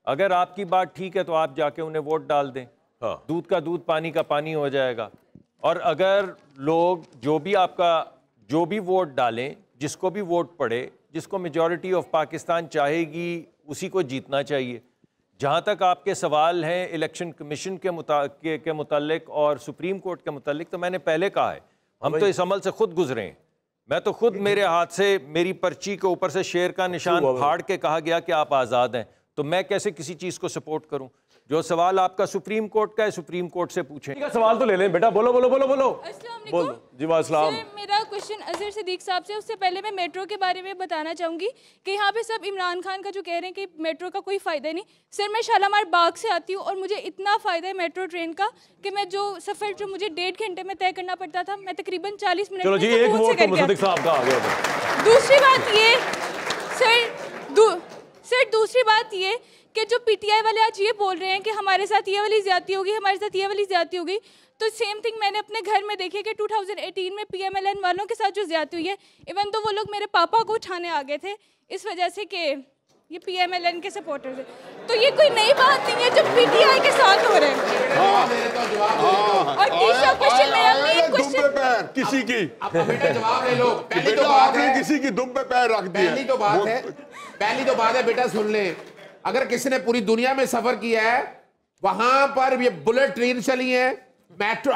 अगर आपकी बात ठीक है तो आप जाके उन्हें वोट डाल दें। हाँ। दूध का दूध पानी का पानी हो जाएगा। और अगर लोग जो भी वोट डालें, जिसको भी वोट पड़े, जिसको मेजॉरिटी ऑफ पाकिस्तान चाहेगी उसी को जीतना चाहिए। जहाँ तक आपके सवाल हैं इलेक्शन कमीशन के मुतालिक और सुप्रीम कोर्ट के मुतालिक, तो मैंने पहले कहा है हम तो इस अमल से खुद गुजरे हैं। मैं तो खुद मेरे हाथ से मेरी पर्ची के ऊपर से शेर का निशान फाड़ के कहा गया कि आप आज़ाद हैं, तो मैं कैसे किसी चीज़ को सपोर्ट करूं? जो सवाल आपका सुप्रीम कोर्ट का है, सुप्रीम कोर्ट से पूछें। सवाल तो ले लें बेटा, बोलो बोलो बोलो बोलो बोलो। जी वालेकुम। मेरा क्वेश्चन अजहर सिद्दीक साहब से, उससे पहले मैं मेट्रो के बारे में बताना चाहूँगी कि यहाँ पे सब इमरान खान का जो कह रहे हैं कि मेट्रो का कोई फ़ायदा नहीं। सर मैं शालामार बाग से आती हूँ और मुझे इतना फ़ायदा है मेट्रो ट्रेन का कि मैं जो सफ़र जो मुझे 1.5 घंटे में तय करना पड़ता था, मैं तकरीबन 40 मिनट में दूसरी बात ये सर दूसरी बात ये कि जो पीटीआई वाले आज ये बोल रहे हैं कि हमारे साथ ये वाली ज़्यादती होगी, हमारे साथ ये वाली ज़्यादती होगी, तो सेम थिंग मैंने अपने घर में देखी कि 2018 में पीएमएलएन वालों के साथ जो ज़्यादती हुई है, इवन तो वो लोग मेरे पापा को उठाने आ गए थे इस वजह से कि ये पीएमएलएन के सपोर्टर्स हैं। तो ये कोई नई बात नहीं है जो पीटीआई के साथ हो रहे हैं। और तीसरा क्वेश्चन मेरा मेन क्वेश्चन किसी की जवाब ले लो। पहली तो बात है किसी की दुम पे पैर रख दिया। पहली तो बात है बेटा सुन ले, अगर किसी ने पूरी दुनिया में सफर किया है, वहां पर ये बुलेट ट्रेन चली है, मेट्रो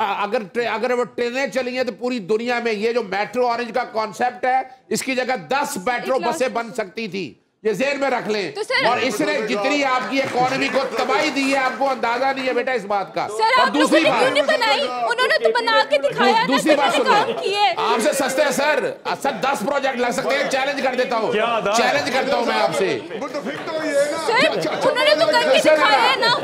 अगर वो ट्रेनें चली हैं तो पूरी दुनिया में ये जो मेट्रो ऑरेंज का कॉन्सेप्ट है, इसकी जगह 10 मेट्रो बसें बन सकती थी। ये ज़हन में रख लें। तो और इसने जितनी आपकी इकोनॉमी को तबाही दी है, आपको अंदाजा नहीं है बेटा इस बात का। और दूसरी बात उन्होंने तो बना के दिखाया, दूसरी बात सुनिए, आपसे सस्ते हैं सर 10 प्रोजेक्ट लग सकते हैं। चैलेंज कर देता हूँ, चैलेंज करता हूँ मैं आपसे।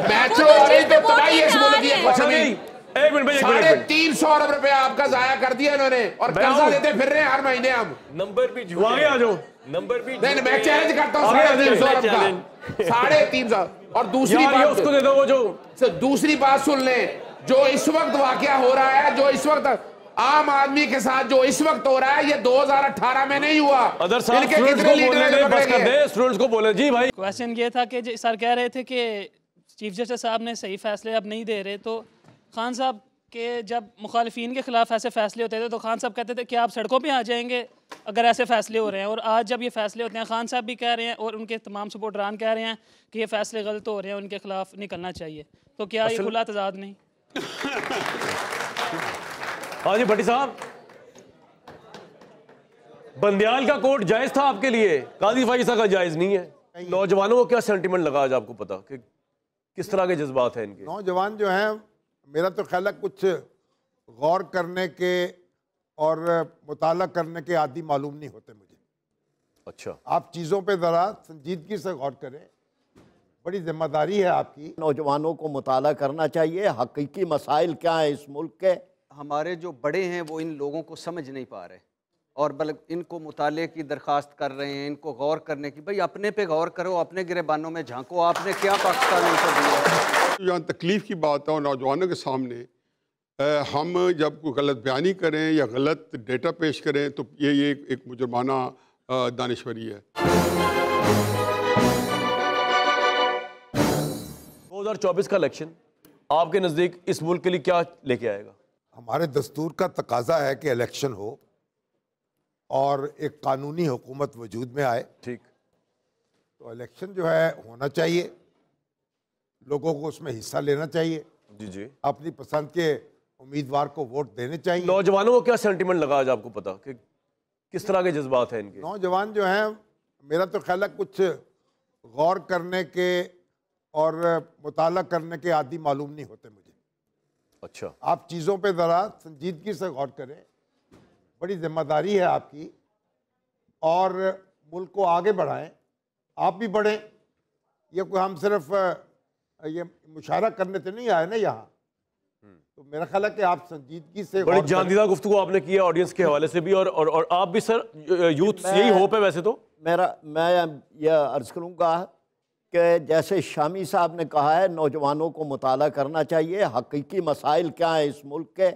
मेट्रो ऑरेंज तो तबाही है इस मुल्क की इकोनॉमी। 350 अरब रुपया आपका जाया कर दिया इन्होंने और कर्जा देते फिर रहे हैं हर महीने। हम नंबर भी आगे आ जाओ, नंबर भी नहीं, मैं चैलेंज करता हूँ 350 अरब का, 350। और दूसरी बात उसको दे दो, वो जो दूसरी बात सुन ले, जो इस वक्त वाकया हो रहा है, जो इस वक्त आम आदमी के साथ जो इस वक्त हो रहा है, ये 2018 में नहीं हुआ। इनके कितने लीडर स्टूडेंट्स को बोले। जी भाई क्वेश्चन ये था कि सर कह रहे थे कि चीफ जस्टिस साहब ने सही फैसले अब नहीं दे रहे, तो खान साहब के जब मुखालिफिन के खिलाफ ऐसे फैसले होते थे तो खान साहब कहते थे कि आप सड़कों पे आ जाएंगे अगर ऐसे फैसले हो रहे हैं। और आज जब ये फैसले होते हैं, खान साहब भी कह रहे हैं और उनके तमाम सपोर्टरान कह रहे हैं कि ये फैसले गलत हो रहे हैं, उनके खिलाफ निकलना चाहिए। तो क्या ये खुला तजाद नहीं? हाँ जी भट्टी साहब, बंदियाल का कोर्ट जायज था आपके लिए, काजी फाइसा का जायज नहीं है। नौजवानों को क्या सेंटिमेंट लगा आज आपको पता कि किस तरह के जज्बात हैं इनके? नौजवान जो हैं, मेरा तो ख्याल है कुछ गौर करने के और मुताला करने के आदि मालूम नहीं होते मुझे। अच्छा, आप चीज़ों पे ज़रा संजीदगी से गौर करें, बड़ी जिम्मेदारी है आपकी। नौजवानों को मुताला करना चाहिए, हकीकी मसाइल क्या है इस मुल्क के। हमारे जो बड़े हैं वो इन लोगों को समझ नहीं पा रहे और बल्कि इनको मुताले की दरख्वास्त कर रहे हैं, इनको गौर करने की। भाई अपने पे गौर करो, अपने गिरेबानों में झांको, आपने क्या पाकिस्तान इनको दिया। यहाँ तकलीफ़ की बात है और नौजवानों के सामने हम जब कोई गलत बयानी करें या गलत डेटा पेश करें तो ये एक मुजरमाना दानिशवरी है। 2024 का इलेक्शन आपके नज़दीक इस मुल्क के लिए क्या लेके आएगा? हमारे दस्तूर का तकाजा है कि इलेक्शन हो और एक कानूनी हुकूमत वजूद में आए। ठीक, तो इलेक्शन जो है होना चाहिए, लोगों को उसमें हिस्सा लेना चाहिए। जी जी, अपनी पसंद के उम्मीदवार को वोट देने चाहिए। नौजवानों को क्या सेंटिमेंट लगा आज आपको पता कि किस तरह के जज्बात हैं इनके? नौजवान जो हैं, मेरा तो ख्याल है कुछ गौर करने के और मुताला करने के आदि मालूम नहीं होते मुझे। अच्छा, आप चीज़ों पे ज़रा संजीदगी से गौर करें, बड़ी जिम्मेदारी है आपकी, और मुल्क को आगे बढ़ाएं। आप भी बढ़ें। ये कोई हम सिर्फ ये मुशारा करने से नहीं आए ना यहाँ, तो मेरा ख्याल है कि आप संजीदगी से बड़ी जानदीदा गुफ्तगू आपने की है ऑडियंस के हवाले से भी, और आप भी सर, यूथ यही होप है वैसे तो। मैं यह अर्ज़ करूँगा कि जैसे शामी साहब ने कहा है, नौजवानों को मुताला करना चाहिए, हकीकी मसाइल क्या हैं इस मुल्क के,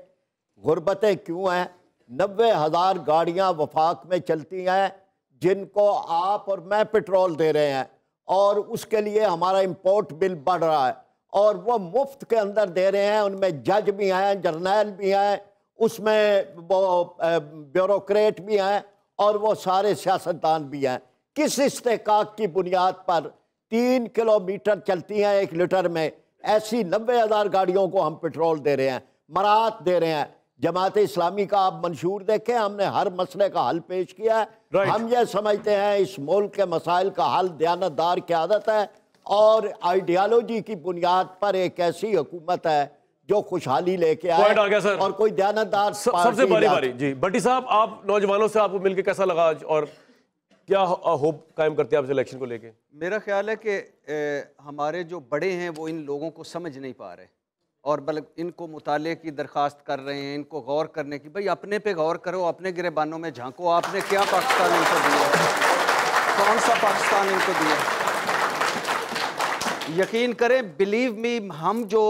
गुर्बतें क्यों हैं, 90,000 गाड़ियाँ वफाक में चलती हैं जिनको आप और मैं पेट्रोल दे रहे हैं, और उसके लिए हमारा इंपोर्ट बिल बढ़ रहा है, और वो मुफ्त के अंदर दे रहे हैं। उनमें जज भी हैं, जर्नैल भी हैं, उसमें वो ब्यूरोक्रेट भी हैं, और वो सारे सियासतदान भी हैं। किस इस्तेकाक की बुनियाद पर 3 किलोमीटर चलती हैं 1 लीटर में, ऐसी 90,000 गाड़ियों को हम पेट्रोल दे रहे हैं, मराहत दे रहे हैं। जमात इस्लामी का आप मंशूर देखें, हमने हर मसले का हल पेश किया है। हम ये समझते हैं इस मुल्क के मसाइल का हल दयानतदार क़यादत है, और आइडियालॉजी की बुनियाद पर एक ऐसी हुकूमत है जो खुशहाली लेके आए, आ गया सर। और कोई दयानतदार सबसे बड़ी बारी जी भट्टी साहब, आप नौजवानों से आपको मिलकर कैसा लगा आज, और क्या होप कायम करते हैं आप इलेक्शन को लेके? मेरा ख्याल है कि हमारे जो बड़े हैं वो इन लोगों को समझ नहीं पा रहे, और बल्कि इनको मुताले की दरख्वास्त कर रहे हैं, इनको गौर करने की। भाई अपने पे गौर करो, अपने गिरेबानों में झांको। आपने क्या पाकिस्तान इनको दिया? कौन सा पाकिस्तान इनको दिया? यकीन करें, बिलीव मी, हम जो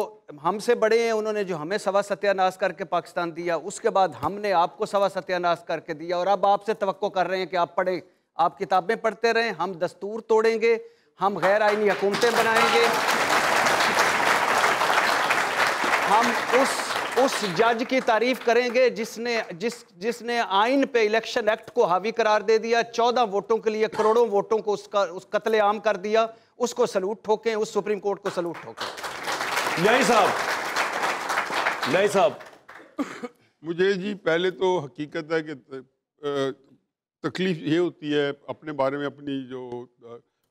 हमसे बड़े हैं, उन्होंने जो हमें सवा सत्यानाश करके पाकिस्तान दिया, उसके बाद हमने आपको सवा सत्यानाश करके दिया, और अब आपसे तवक्को कर रहे हैं कि आप पढ़ें, आप किताबें पढ़ते रहें। हम दस्तूर तोड़ेंगे, हम गैर आइनी हुकूमतें बनाएंगे, हम उस जज की तारीफ करेंगे जिसने आइन पे इलेक्शन एक्ट को हावी करार दे दिया, 14 वोटों के लिए करोड़ों वोटों को उस कत्लेआम कर दिया। उसको सलूट ठोकें, उस सुप्रीम कोर्ट को सलूट ठोकें। नहीं साहब मुझे जी पहले तो हकीकत है कि तकलीफ ये होती है अपने बारे में अपनी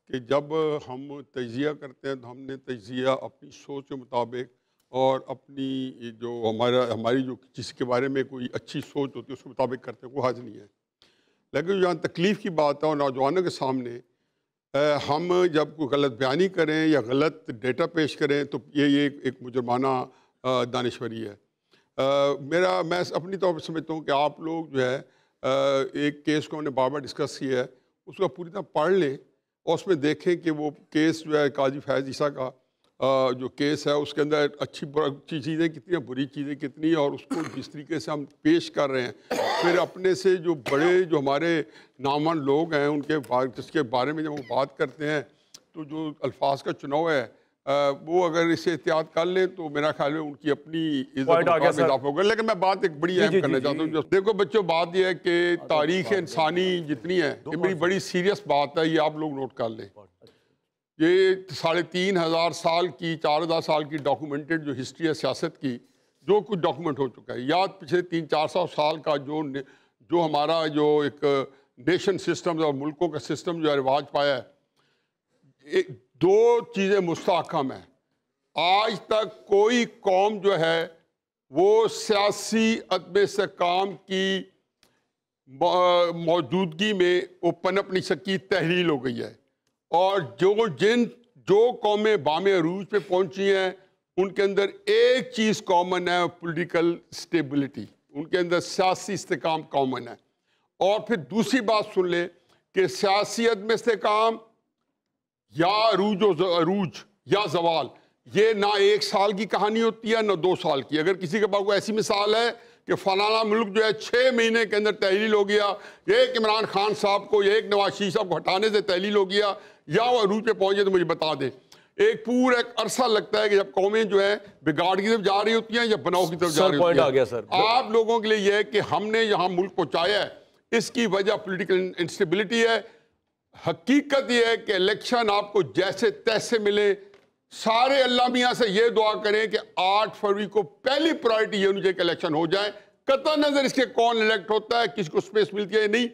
कि जब हम तजिया करते हैं तो हमने तजिया अपनी सोच के मुताबिक और अपनी जो हमारी जो जिसके बारे में कोई अच्छी सोच होती है उसके मुताबिक करते हैं, कोई हर्ज नहीं है। लेकिन जहाँ तकलीफ़ की बात है और नौजवानों के सामने हम जब कोई गलत बयानी करें या गलत डेटा पेश करें तो ये एक मुजरमाना दानिश्वरी है। मैं अपनी तौर पर समझता हूँ कि आप लोग जो है एक केस को हमने बार बार डिस्कस किया है, उसको पूरी तरह पढ़ लें और उसमें देखें कि वो केस जो है काजी फैज़ ईसा का जो केस है उसके अंदर अच्छी चीज़ें कितनी, बुरी चीज़ें कितनी, और उसको जिस तरीके से हम पेश कर रहे हैं, फिर अपने से जो बड़े जो हमारे नामवान लोग हैं उनके जिसके बारे में जब वो बात करते हैं तो जो अल्फाज का चुनाव है वो अगर इसे एहतियात कर लें तो मेरा ख्याल है उनकी अपनी इज्जत में इजाफा होगा। लेकिन मैं बात एक बड़ी अहम करना चाहता हूँ। देखो बच्चों, बात यह है कि तारीख़ इंसानी जितनी है ये बड़ी बड़ी सीरियस बात है, ये आप लोग नोट कर लें। ये 3,500 साल की 4,000 साल की डॉक्यूमेंटेड जो हिस्ट्री है सियासत की, जो कुछ डॉक्यूमेंट हो चुका है, या पिछले 300-400 साल का जो हमारा जो एक नेशन सिस्टम और मुल्कों का सिस्टम जो है रिवाज पाया है, दो चीज़ें मुस्तहकम हैं। आज तक कोई कौम जो है वो सियासी अदम इस्तेहकाम की मौजूदगी में वो पनप नहीं सकी, तहलील हो गई है। और जो कौमें बामे अरूज पे पहुंची हैं उनके अंदर एक चीज़ कॉमन है, पॉलिटिकल स्टेबिलिटी, उनके अंदर सियासी इस्तेकाम कॉमन है। और फिर दूसरी बात सुन ले कि सियासी अदम इस्तेकाम या अरूज या जवाल, ये ना 1 साल की कहानी होती है ना 2 साल की। अगर किसी के पास कोई ऐसी मिसाल है कि फलाना मुल्क जो है 6 महीने के अंदर तहलील हो गया, एक इमरान खान साहब को या एक नवाज शरीफ साहब को हटाने से तहलील हो गया या वो अरूज पे पहुंचे, तो मुझे बता दें। एक पूरा एक अरसा लगता है कि जब कौमें जो है बिगाड़ की तरफ जा रही होती हैं या बनाव की तरफ जा रही होती हैं। आप लोगों के लिए यह है कि हमने यहाँ मुल्क पहुँचाया है, इसकी वजह पॉलिटिकल इंस्टेबिलिटी है। हकीकत यह है कि इलेक्शन आपको जैसे तैसे मिले, सारे अल्लाह मियाँ से ये दुआ करें कि 8 फरवरी को पहली प्रायोरिटी ये होनी चाहिए कि इलेक्शन हो जाए, कतई नजर इसके कौन इलेक्ट होता है, किसको स्पेस मिलती है नहीं।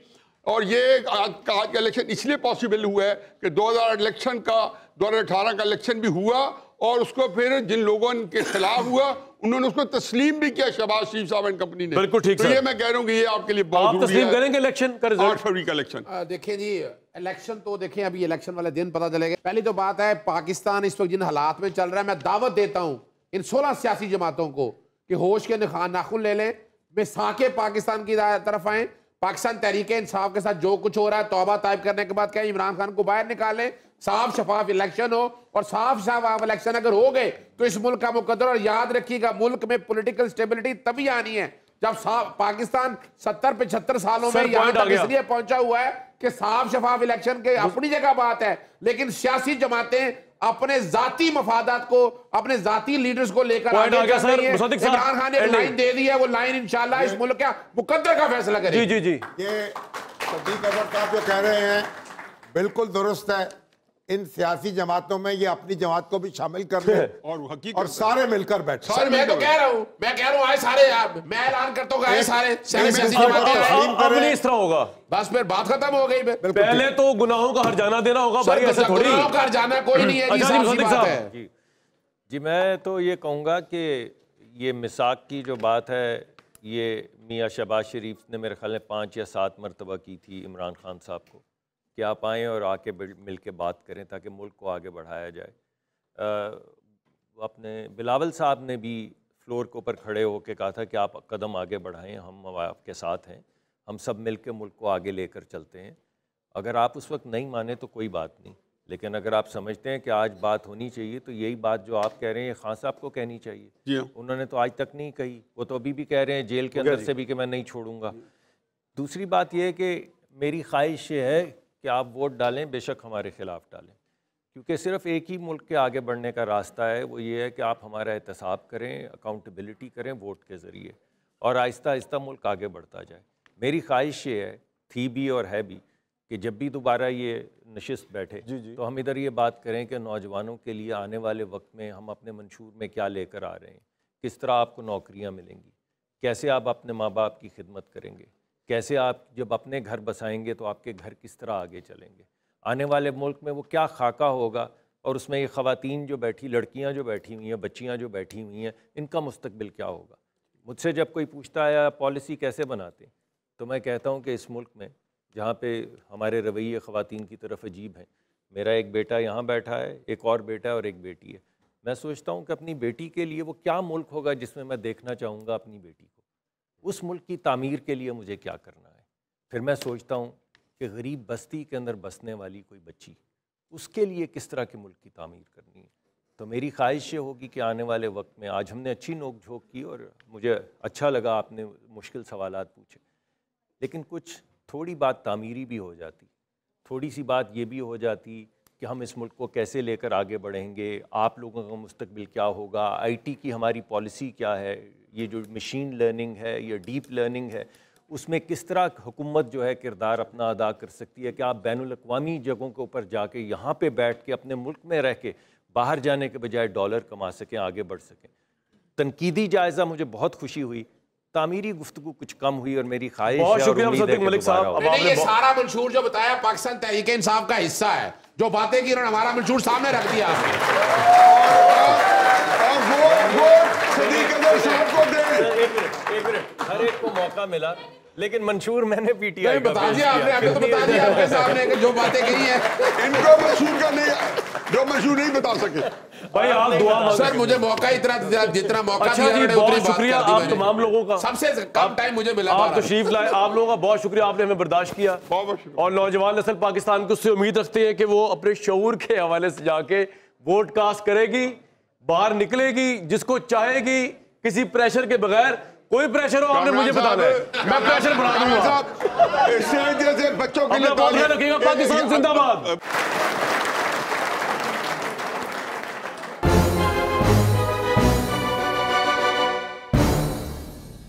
और ये आज का इलेक्शन इसलिए पॉसिबल हुआ है कि 2018 का इलेक्शन भी हुआ और उसको फिर जिन लोगों के खिलाफ हुआ उन्होंने उसको तस्लीम भी किया, शहबाज शरीफ साहब एंड कंपनी ने। बिल्कुल ठीक तो ये मैं कह रहा हूँ कि ये आपके लिए बहुत आप तस्लीम करेंगे इलेक्शन का रिजल्ट? 8 फरवरी का इलेक्शन। देखिए जी, इलेक्शन तो देखें अभी इलेक्शन वाले दिन पता चलेगा। पहली तो बात है, पाकिस्तान इस वक्त जिन हालात में चल रहा है, मैं दावत देता हूँ इन 16 सियासी जमातों को कि होश के नाखून ले लें, मिसाके पाकिस्तान की तरफ आए, पाकिस्तान तहरीक इंसाफ के साथ जो कुछ हो रहा है तौबा तायब करने के बाद क्या इमरान खान को बाहर निकालें, साफ शफाफ इलेक्शन हो। और साफ शफाफ इलेक्शन अगर हो गए तो इस मुल्क का मुकद्दर, और याद रखिएगा मुल्क में पॉलिटिकल स्टेबिलिटी तभी आनी है जब पाकिस्तान 70-75 सालों में यहाँ तक इसलिए पहुंचा हुआ है कि साफ शफाफ इलेक्शन के अपनी जगह बात है, लेकिन सियासी जमातें अपने जाती मफादात को, अपने जाती लीडर्स को लेकर आगे चल रही है। इमरान खान ने एक लाइन दे दी है, वो लाइन इंशाल्लाह इस मुल्क का मुकद्दर का फैसला करेगी। जी जी जी, ये सदीक अजहर साहब जो कह रहे हैं बिल्कुल दुरुस्त है। इन सियासी जमातों में ये अपनी जमात को भी शामिल कर ले और सारे मिलकर बैठे। सर मैं तो कह रहा हूँ, आए सारे, मैं ऐलान करता हूँ आए सारे सियासी जमातें। अब नहीं इस तरह होगा, बस फिर बात खत्म हो गई। पहले तो गुनाहों का हर्जाना देना होगा भाई, ऐसे थोड़ी गुनाहों का हर्जाना कोई नहीं है। जी मैं तो ये कहूँगा कि ये मिसाक की जो बात है ये मियाँ शहबाज शरीफ ने मेरे ख्याल में 5 या 7 मरतबा की थी इमरान खान साहब को कि आप आएँ और आके मिल के बात करें ताकि मुल्क को आगे बढ़ाया जाए। अपने बिलावल साहब ने भी फ्लोर के ऊपर खड़े होकर कहा था कि आप कदम आगे बढ़ाएं, हम आपके साथ हैं, हम सब मिल के मुल्क को आगे लेकर चलते हैं। अगर आप उस वक्त नहीं माने तो कोई बात नहीं, लेकिन अगर आप समझते हैं कि आज बात होनी चाहिए तो यही बात जो आप कह रहे हैं खान साहब को कहनी चाहिए। उन्होंने तो आज तक नहीं कही, वो तो अभी भी कह रहे हैं जेल के अंदर से भी कि मैं नहीं छोड़ूंगा। दूसरी बात यह है कि मेरी ख्वाहिश ये है कि आप वोट डालें, बेशक हमारे ख़िलाफ़ डालें, क्योंकि सिर्फ एक ही मुल्क के आगे बढ़ने का रास्ता है, वो ये है कि आप हमारा एहतसाब करें, अकाउंटेबिलिटी करें वोट के ज़रिए, और आहिस्ता आहिस्ता मुल्क आगे बढ़ता जाए। मेरी ख्वाहिश ये है, थी भी और है भी, कि जब भी दोबारा ये नशिस्त बैठे तो हम इधर ये बात करें कि नौजवानों के लिए आने वाले वक्त में हम अपने मंशूर में क्या लेकर आ रहे हैं, किस तरह आपको नौकरियाँ मिलेंगी, कैसे आप अपने माँ बाप की खिदमत करेंगे, कैसे आप जब अपने घर बसाएंगे तो आपके घर किस तरह आगे चलेंगे, आने वाले मुल्क में वो क्या खाका होगा, और उसमें ये ख़वातीन जो बैठी, लड़कियां जो बैठी हुई हैं, बच्चियां जो बैठी हुई हैं, इनका मुस्तकबिल क्या होगा। मुझसे जब कोई पूछता है पॉलिसी कैसे बनाते, तो मैं कहता हूँ कि इस मुल्क में जहाँ पे हमारे रवैये ख़वातीन की तरफ अजीब हैं, मेरा एक बेटा यहाँ बैठा है, एक और बेटा है और एक बेटी है, मैं सोचता हूँ कि अपनी बेटी के लिए वो क्या मुल्क होगा जिसमें मैं देखना चाहूँगा अपनी बेटी को, उस मुल्क की तामीर के लिए मुझे क्या करना है। फिर मैं सोचता हूँ कि गरीब बस्ती के अंदर बसने वाली कोई बच्ची, उसके लिए किस तरह के मुल्क की तामीर करनी है। तो मेरी ख्वाहिश ये होगी कि आने वाले वक्त में, आज हमने अच्छी नोक झोंक की और मुझे अच्छा लगा आपने मुश्किल सवालात पूछे, लेकिन कुछ थोड़ी बात तामीरी भी हो जाती, थोड़ी सी बात ये भी हो जाती कि हम इस मुल्क को कैसे लेकर आगे बढ़ेंगे, आप लोगों का मुस्तकबिल क्या होगा, आईटी की हमारी पॉलिसी क्या है, ये जो मशीन लर्निंग है, ये डीप लर्निंग है, उसमें किस तरह हुकूमत जो है किरदार अपना अदा कर सकती है कि आप बैनुल अक़वामी जगहों के ऊपर जाके यहाँ पे बैठ के अपने मुल्क में रह के बाहर जाने के बजाय डॉलर कमा सकें, आगे बढ़ सकें। तनकीदी जायज़ा मुझे बहुत खुशी हुई, तामीरी गुफ्तगू कुछ कम हुई, और मेरी ख्वाहिश बहुत शुक्रिया मुसद्दिक मलिक साहब। ये सारा मंशूर जो बताया पाकिस्तान तहरीक इंसाफ का हिस्सा है, जो बातें की उन्होंने हमारा मंशूर सामने रख दिया। एक मिनट, हर एक को मौका मिला, लेकिन मंशूर मैंने पीटीआई का बता दिया आपने, हमें तो बता दिया आपके सामने कि जो बातें कही हैं इनको मंशूर का नहीं, जो मंशूर नहीं बता सके भाई आप दुआ मांगो। सर मुझे मौका इतना जितना मौका अच्छा दिया, जी बहुत शुक्रिया आप तमाम लोगों का, सबसे कम टाइम मुझे मिला, आप तशरीफ लाए, आप लोगों का बहुत शुक्रिया, आपने हमें बर्दाश्त किया। और नौजवान नस्ल पाकिस्तान को उससे उम्मीद रखते हैं कि वो अपने शऊर के हवाले से जाके वोट कास्ट करेगी, बाहर निकलेगी, जिसको चाहेगी, किसी प्रेशर के बगैर। कोई प्रेशर हो आपने मुझे बताना है, मैं प्रेशर बढ़ा दूंगा। जैसे बच्चों के लिए रखिएगा। पाकिस्तान जिंदाबाद।